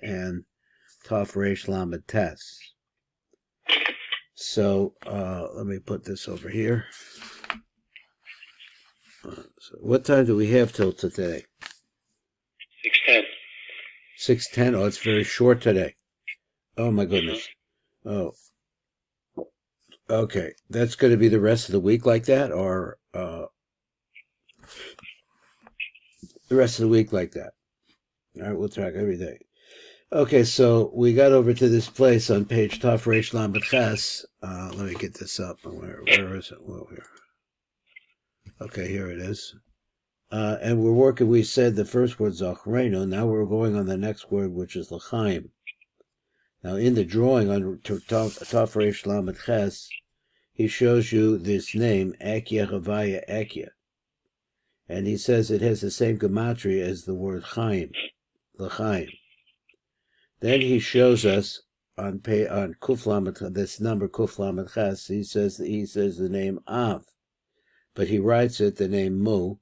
and Taf Reish Lamed Tes. So let me put this over here. So what time do we have till today? 6:10. 6:10. Oh, it's very short today. Oh my goodness. Oh, okay. That's going to be the rest of the week like that, or the rest of the week like that. All right, we'll track every day. Okay, so we got over to this place on page Taf Reish Lamed Ches. Let me get this up. Where is it? Well, here. Okay, here it is. And we're working, we said the first word Zachreno. Now we're going on the next word, which is L'chaim. Now in the drawing on Taf Reish Lamed Ches, he shows you this name, Akia Chavaya Akia. And he says it has the same gematria as the word Chaim, L'chaim. Then he shows us on Kuf Lamed, this number Kuf Lamed Ches, he says the name Av. But he writes it the name Mu,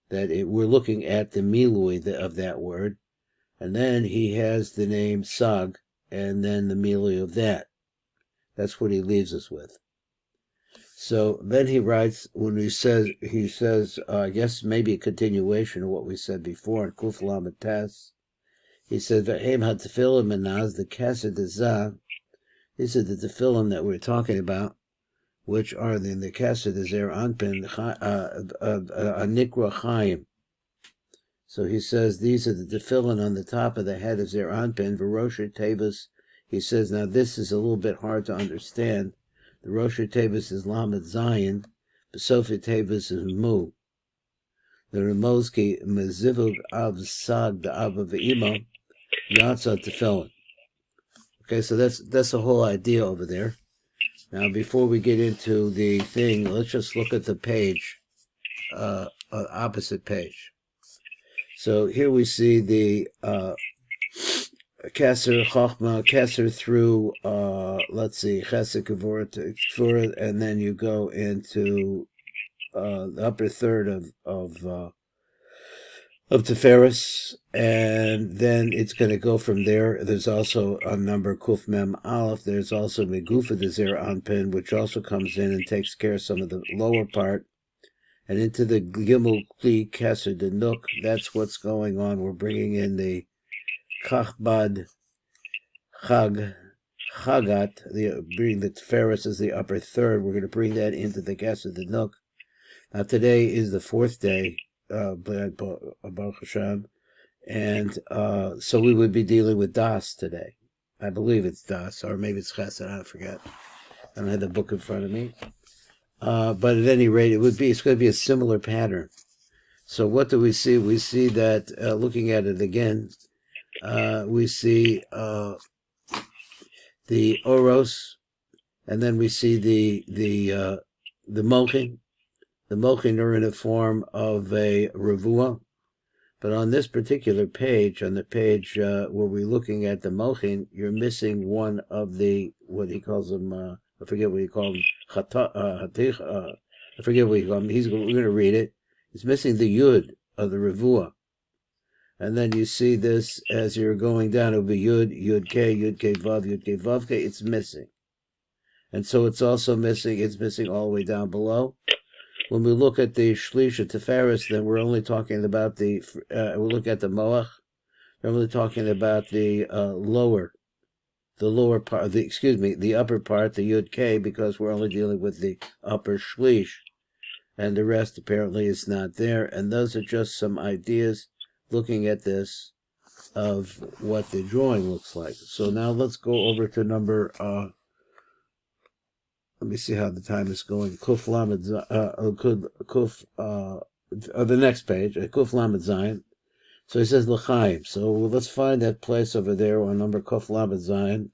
that we're looking at the milui of that word, and then he has the name Sag, and then the milui of that. That's what he leaves us with. So then he writes, he says, I guess maybe a continuation of what we said before in Kuf Lamed Tes. He said, V'hem ha-tefillah menaz, the kasser dezah. These are the tefillin that we're talking about, which are in the kasser dezer anpin, anikra chaim. So he says, these are the tefillin on the top of the head of Zer Anpin, V'rosha Tevus. He says, now this is a little bit hard to understand. The Rosha Tevus is Lamed Zayin, B'sofi Tevus is Mu. The Ramozki Mezivug Av Sag, the Av of Imo, Yatza Tefillin. Okay, so that's the whole idea over there. Now, before we get into the thing, let's just look at the page, opposite page. So here we see the Kesser Chochma, Kesser through, let's see, Chesed Kavura, and then you go into the upper third of Tiferes, and then it's going to go from there. There's also a number Kuf Mem Aleph. There's also Megufa Dezer Anpin, which also comes in and takes care of some of the lower part. And into the Gimel Kli Kesser de Nuk, that's what's going on. We're bringing in the Kachbad Chagat, bringing the Tiferes as the upper third. We're going to bring that into the Kesser de Nuk. Now today is the fourth day, Baruch Hashem, and so we would be dealing with Das today. I believe it's Das, or maybe it's Chesed, I forget. I don't have the book in front of me. But at any rate, it's going to be a similar pattern. So what do we see? We see that, looking at it again, we see the Oros, and then we see the Mochin. The Mochin are in a form of a Ravua. But on this particular page, on the page where we're looking at the Mochin, you're missing one of the, what he calls them, I forget what he called them, I forget what he called them. We're going to read it. It's missing the Yud of the Ravua. And then you see this as you're going down, it'll be Yud, Yud K, Vav K, it's missing. And so it's also missing, it's missing all the way down below. When we look at the Shlish of Tiferes, then we're only talking about we look at the Moach, we're only talking about the lower part, the upper part, the Yud K, because we're only dealing with the upper Shlish, and the rest apparently is not there. And those are just some ideas looking at this of what the drawing looks like. So now let's go over to number, let me see how the time is going. Kuf Lamed, the next page, Kuf Lamed Zayin. So he says L'chaim. So let's find that place over there on number Kuf Lamed Zayin.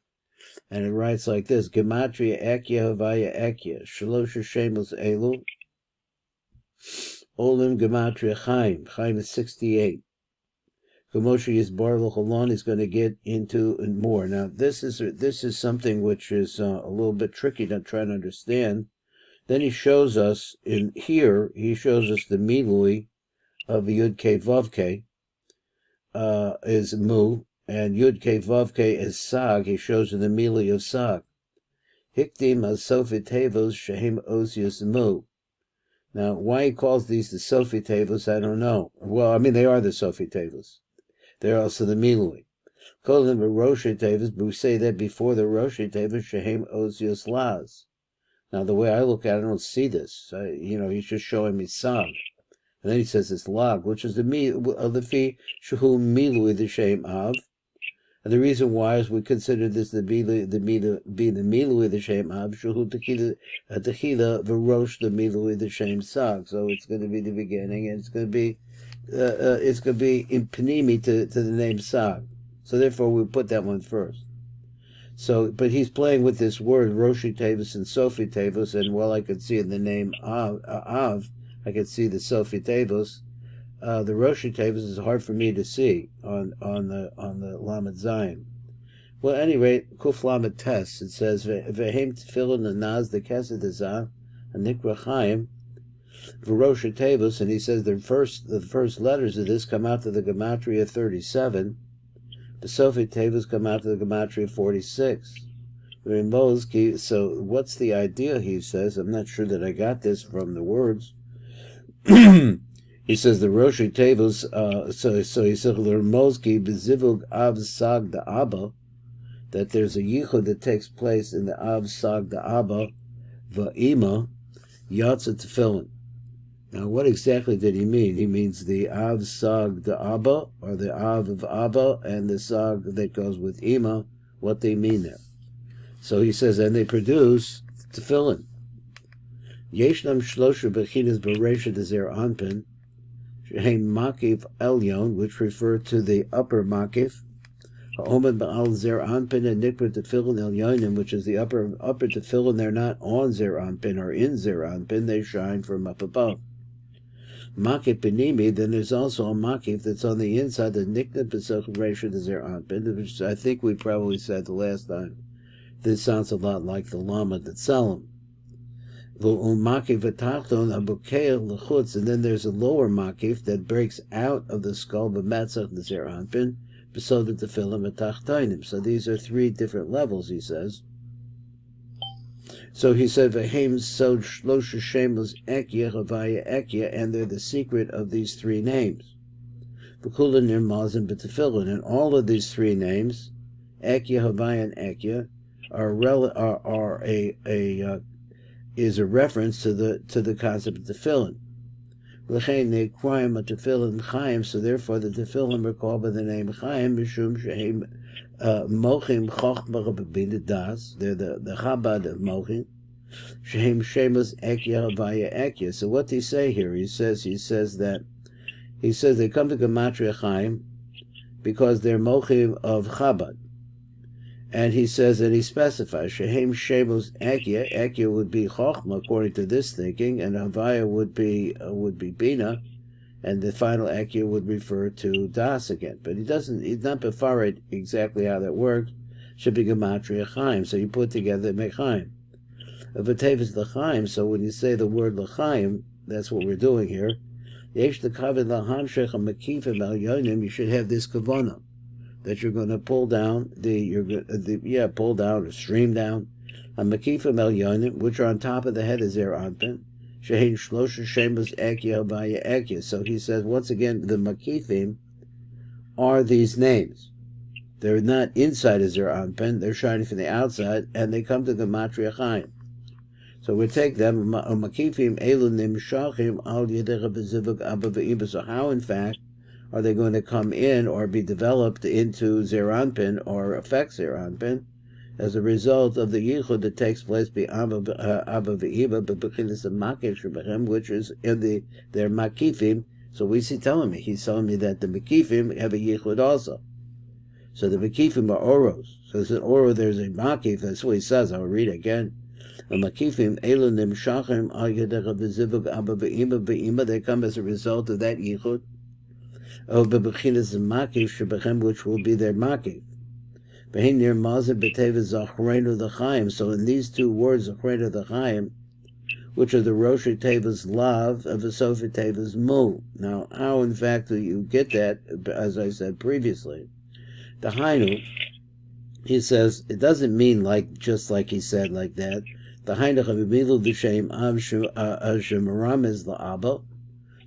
And it writes like this: Gematria Akia Havaya Akia. Shalosh Shemos Elu. Olim Gematria Chaim. Chaim is 68. Gamoshe is Bar L'Cholon is going to get into more. Now, this is something which is a little bit tricky to try to understand. Then he shows us the milui of Yud K Vav K is Mu, and Yud K Vav K is Sag. He shows in the Mili of Sag. Hikdim as Sofi Tevos Shehem Osius Mu. Now, why he calls these the Sofi Tevos, I don't know. Well, I mean, they are the Sofi Tevos. They're also the Milui. Call them the Roshi Tevos, but we say that before the Roshi Tevos Shehem Osius Laz. Now, the way I look at it, I don't see this. He's just showing me Sag. And then he says it's Lag, which is the Fi Shahu Milui, the Shem Av. And the reason why is we consider this to be the Milui, the Shem Av, Shahu Techila Varosh, the Milui, the Shem Sag. So it's going to be the beginning, and it's going to be in Panimi to the name Sag. So therefore we put that one first. So, but he's playing with this word, Roshi Tevos and Sofi Tevos, and while I could see in the name Av, I could see the Sofi Tevos. The Roshi Tevos is hard for me to see on the Lamed Zayin. Well, at any rate, Kuf Lamed Tes, it says Vehem Tefillin Nanaz the Kesed Azah Anikra Chaim V'Roshi Tevos, and he says the first letters of this come out to the Gematria 37. The Sofi Tevos come out to the Gematria 46. So what's the idea, he says? I'm not sure that I got this from the words. He says the Roshi Tevos, so he says Lermozki Bezivug Av Sag da Abba, that there's a yichud that takes place in the Av Sag da Abba, Va'ima, Yatza Tefillin. Now, what exactly did he mean? He means the Av Sag da Abba, or the Av of Abba, and the Sag that goes with Ima, what they mean there. So he says, and they produce Tefillin. Yeshnam Shlosha Bechinas Beresha Dezer Anpin, Shehem Makif Elyon, which refer to the upper Makif, Ha'omed Ba'al Zer Anpin and Nikra Tefillin Elyonim, which is the upper Tefillin. They're not on Zer Anpin or in Zer Anpin, they shine from up above. Makif Benimi, then there's also a Makif that's on the inside, the Nikra Pesach Resha Zer Anpin, which I think we probably said the last time. This sounds a lot like the Lama Tzalim. And then there's a lower makif that breaks out of the skull, so these are three different levels, he says. So he said, and they're the secret of these three names. And all of these three names, Ekya, Havaya, and Ekya, is a reference to the concept of tefillin. So therefore the tefillin are called by the name Chaim, Mishum Shehem Mochim Chochma B'Bina Das. They're the Chabad of Mochim. Shehem Shemus Ekya Havaya Ekya. So what they say here? He says they come to Gematria Chaim because they're Mochim of Chabad. And he says that he specifies Shehem Shemos Ekya. Ekya would be Chochma according to this thinking, and Havaya would be Bina, and the final Ekya would refer to Das again. But he's not befarid exactly how that works. Should be Gematria Chaim. So you put together Mechaim. V'tevis L'chaim. So when you say the word L'chaim, that's what we're doing here. Yesh L'kavod L'hamshech HaMekifim Elyonim. You should have this Kavanot, that you're going to pull down pull down or stream down Makifim Elyonim, which are on top of the head of Zer Anpin. Shehin Shlosha Shemus Ekya Havaya Ekya. So he says once again the Makifim are these names. They're not inside of Zer Anpin, they're shining from the outside, and they come to the Gematria Chaim. So we take them Makifim Elu Nimshachim Al Yedech B'Zivug Abba V'Iba. So how in fact are they going to come in or be developed into Zer Anpin or affect Zer Anpin as a result of the yichud that takes place by Abba V'Iba, b'bechinas makif shebachem, which is in their makifim. So he's telling me that the makifim have a yichud also. So the makifim are oros. So it's an oro, there's a makif. That's what he says. I'll read again. The makifim elu nimshachim al yedech v'zivug Abba V'Iba b'Ima. They come as a result of that yichud. Which will be their makif. So in these two words, Zachrenu the Chaim, which are the Roshi Tevas Lav of the Sofi Tevas Mu. Now, how in fact do you get that, as I said previously? The Hainu, he says, it doesn't mean just like he said like that. The Hainu Chavibilu D'Shem Av Shemaram is the Abba.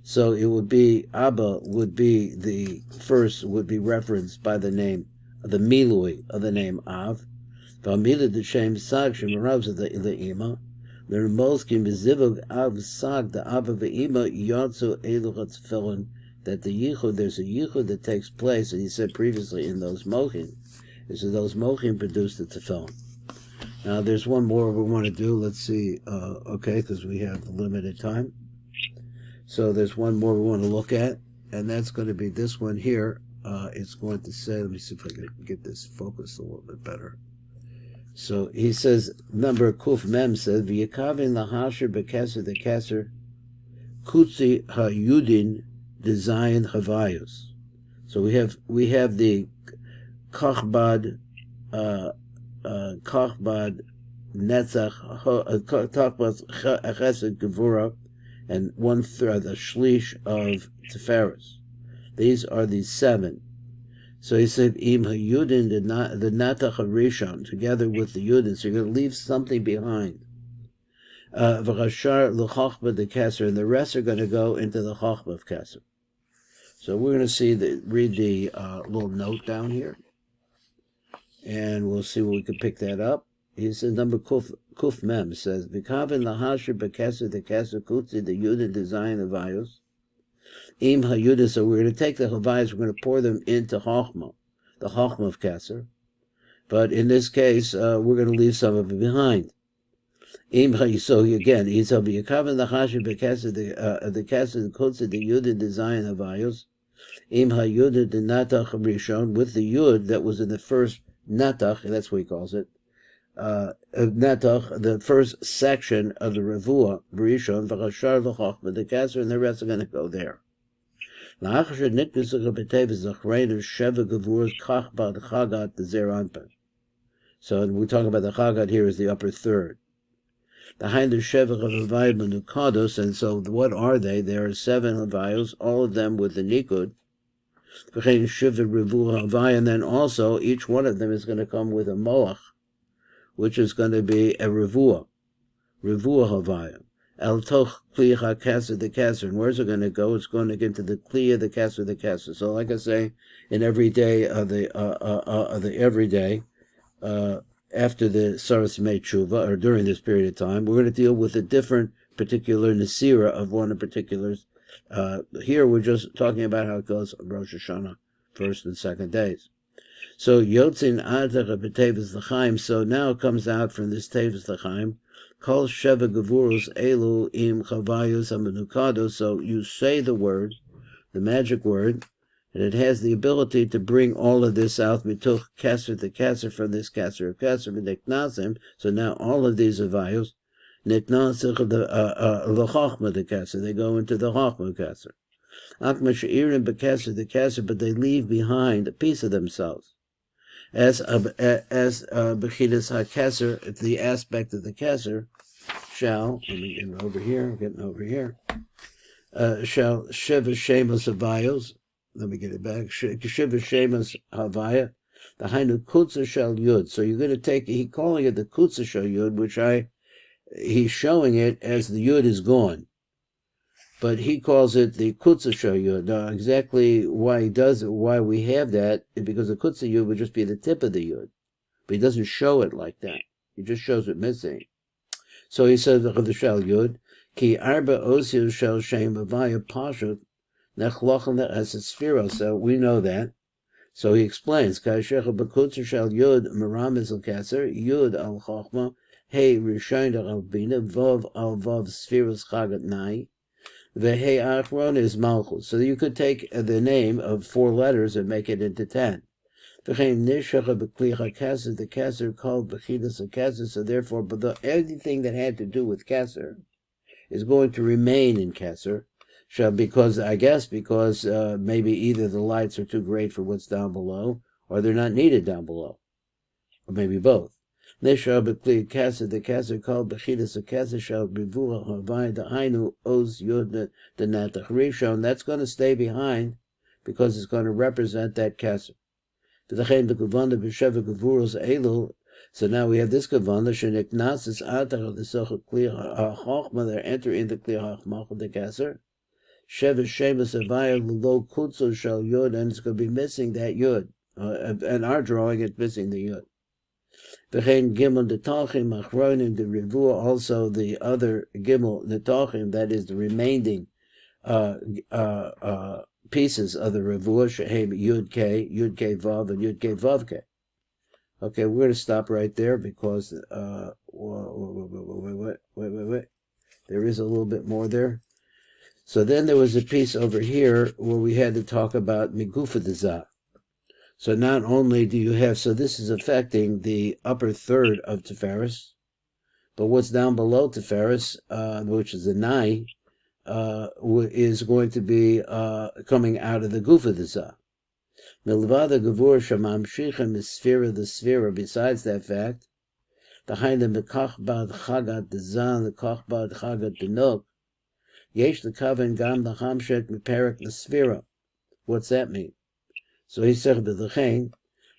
So it would be, Abba would be the first, would be referenced by the name, the Milui of the name Av. V'amila D'Shem Sag Shemarav is the Ima. The Remolskim Bezivug Av Sag, the Abba V'Ima Yotzu Elu HaTefillin, that the Yichud, there's a Yichud that takes place, and he said previously in those Mochim, is that those Mochim produce the Tefillin. Now there's one more we want to do, let's see, okay, because we have limited time. So there's one more we want to look at, and that's going to be this one here. It's going to say, let me see if I can get this focused a little bit better. So he says, number Kuf Mem says, V'yakavin lahasher bekeser the keser, kutzi ha-yudin design havayos. So we have the kachbad netzach, kachbad chesed gevura, and 1/3, a shlish of Tiferes. These are the 7. So he said, Im ha-yudin, the natach harishon, together with the yudin, so you're going to leave something behind. V'chashar l'chochba de keser, and the rest are going to go into the chochba of keser. So we're going to read the little note down here, and we'll see what we can pick that up. He says, number Kuf Mem says, V'kavin lahasher bekeser the keser kutzi, the yudin design of ayos. Im ha-yudin, so we're going to take the havayos, we're going to pour them into chochma, the chochma of keser. But in this case, we're going to leave some of it behind. So again, he's v'kavin lahasher bekeser the keser kutzi, the yudin design of ayos. Im ha-yudin the natach rishon, with the yud that was in the first natach, and that's what he calls it. Natach, the first section of the Revuah, Berishon, V'chashar l'chochma, the keser, and the rest are going to go there. So we talk about the chagat here as the upper third. Behind the shevach of havayim menukados, and so what are they? There are 7 havayos, all of them with the nikud. And then also each one of them is going to come with a moach, which is going to be a revuah havayim. El toch kli ha-keser the keser. And where's it going to go? It's going to get into the kli of the keser. So, like I say, in every day of the everyday, after the Saras Mei Tshuva, or during this period of time, we're going to deal with a different particular Nesira of one of particulars. Here we're just talking about how it goes on Rosh Hashanah, first and second days. So Yotzin Adach B'Tevis L'Chaim. So now it comes out from this Tevis L'Chaim. Kol Sheva Gevurus Elu Im Chavayus Amenukado. So you say the word, the magic word, and it has the ability to bring all of this out. Mituch Keser to Keser, from this Keser of Keser V'Niknasim. So now all of these avayos Niknasich the L'Chochma the Keser. They go into the Chochma Keser. Akma Sheirim B'Keser the Keser, but they leave behind a piece of themselves. As Bechidas HaKeser, the aspect of the Keser, shall, let me get over here, shall Sheva Shemas Havayos, let me get it back, Sheva Shemas Havaya, the Hainu Kutza Shal Yud. So you're going to take, he's calling it the Kutza Shal Yud, which he's showing it as the Yud is gone. But he calls it the Kutza Shal Yud. Now, exactly why he does it, why we have that, is because the Kutza Yud would just be the tip of the Yud. But he doesn't show it like that. He just shows it missing. So he says, the Shal Yud, Ki Arba Osir Shal Shem Avaya Pashut, Nechlochem as a Sphiro. So we know that. So he explains, Kaishecha Bakutza Shal Yud, Maram is al Keser, Yud al Chochma, Hey Rishain al Bina, Vov al Vov Sphiros Chagat Nai, the Hey Achron is Malchus. So you could take the name of 4 letters and make it into 10. The Keser called Bechidas Keser. So therefore, but everything that had to do with Keser is going to remain in Keser, because maybe either the lights are too great for what's down below, or they're not needed down below, or maybe both. Neshar b'kli keser, the keser called bechidas a keser shall b'vura havai da'ainu oz yud the natach rishon. That's going to stay behind because it's going to represent that keser. V'dachein the Kavanot b'sheva gevuros elu. So now we have this Kavanot sheniknasis atach the sochel kli hachachma. They enter into kli hachachma the keser. Sheva shemus avaya l'lo kutzo shel yud, and it's going to be missing that yud. And our drawing, it's missing the yud. V'chein gimel netachim achronim the revua, also the other gimel netachim, that is the remaining pieces of the revua, shehem yud k vav, and yud k vav k. Okay, we're going to stop right there because wait. There is a little bit more there. So then there was a piece over here where we had to talk about migufa dezah. So not only do you have, so this is affecting the upper third of Tiferes, but what's down below Tiferes, which is the Nai, is going to be coming out of the Gufa Dezah. Milvada Gavur Shamam Shichem is Sphera the Sphera. Besides that fact, the Haina Mekach Bad Chagat Dezah, the Kach Bad Chagat Denok, Yesh the Kavan Gam the Hamshet Meperik the Sphera. What's that mean? So he said to the Chain,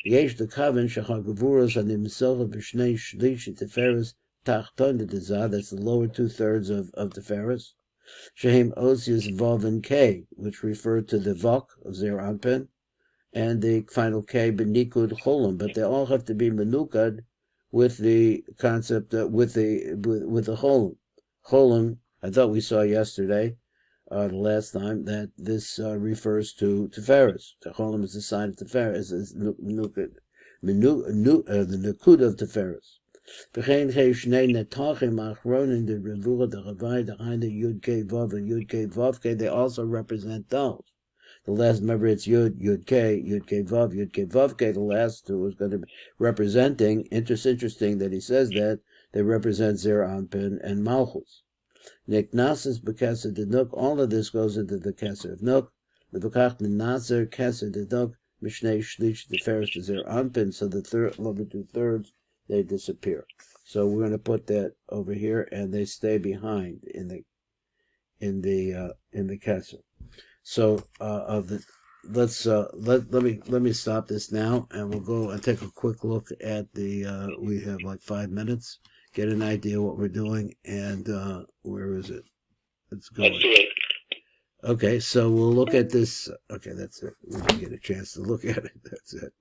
Yesh the Kavan Shachar Gavuros and the Misocha B'Shnei Shlish Tiferes Tachton the Dezah, that's the lower 2/3 of Tiferes. Shehem Osius Vav and K, which refer to the Vok of Zer Anpin, and the final K Benikud Cholim, but they all have to be menukad with the concept with the Cholim. Cholim, I thought we saw yesterday, the last time, that this refers to Tiferes. The Cholim is the sign of Tiferes, is menukad, the Nukud of Tiferes. V'chein chei shnei netachim achronin the revua the Chavai the Haina Yud K Vav and Yud K Vav K. They also represent those. The last, remember, it's Yud K Vav K. The last two is going to be representing. Interesting that he says that they represent Zer Anpin and Malchus. Niknasis b'keser denuk. All of this goes into the keser of nuk. L'v'kach nenaser keser denuk mishnei shlish Tiferes to Zer Anpin. So the lower 2/3. They disappear. So we're going to put that over here, and they stay behind in the castle. So let me stop this now, and we'll go and take a quick look at the. We have like 5 minutes. Get an idea what we're doing, and where is it? It's going. Let's do it. Okay, so we'll look at this. Okay, that's it. We didn't get a chance to look at it. That's it.